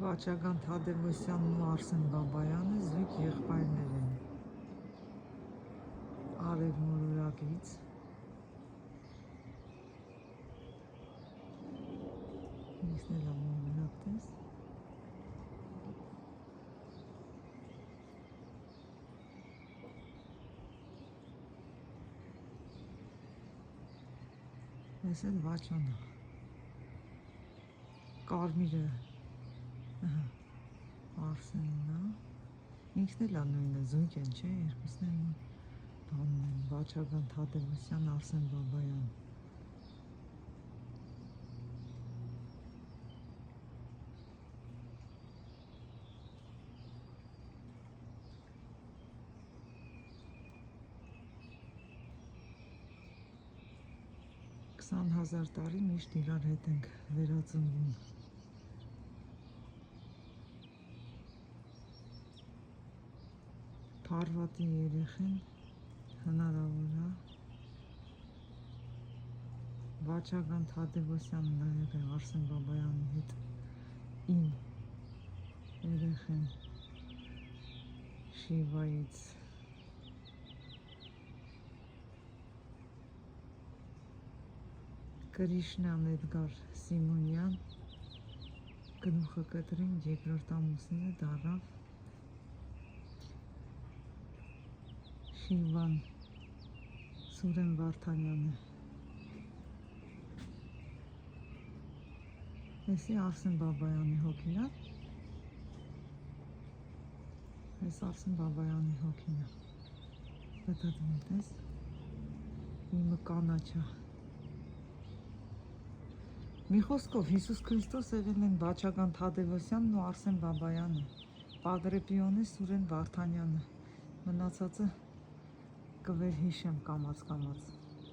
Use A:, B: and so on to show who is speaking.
A: Վաչագան Թադևոսյանն ու Արսեն Բաբայանը զույգ եղբայրներ են։ Արևմոլորակից ինքն էլ ամենակ տես։ Ես էլ Վաչոնը։ Կարմիրը Արսենն է, ինքն էլ նույնը զույգ են, չէ, երկուսն են բանն են, Վաչագան Թադևոսյան, Արսեն Բաբայան։ Քսան հազար տարի միշտ իրար հետ ենք վերածնվում։ Փարվատի երեխեն հնարավոր է Վաչագան Թադևոսյանն ա եղել Արսեն Բաբայանի հետ իմ երեխեն Շիվայից Կրիշնան Էդգար Սիմոնյան գլուխը կտրին երկրորդ ամուսինը դառավ Շիվան Սուրեն Վարդանյանը։ Էսի Արսեն Բաբայանի հոգին է։ Այս Արսեն Բաբայանի հոգին է։ Բդդվում տես։ Իմը կանաչա։ Մի խոսքով Հիսուս Քրիստոս եղել են Վաչագան Թադևոսյանն ու Արսեն Բաբայանը, Պագրեպիոնը Սուրեն Վարդանյանը, մնացածը կվերհիշեմ կամաց-կամաց։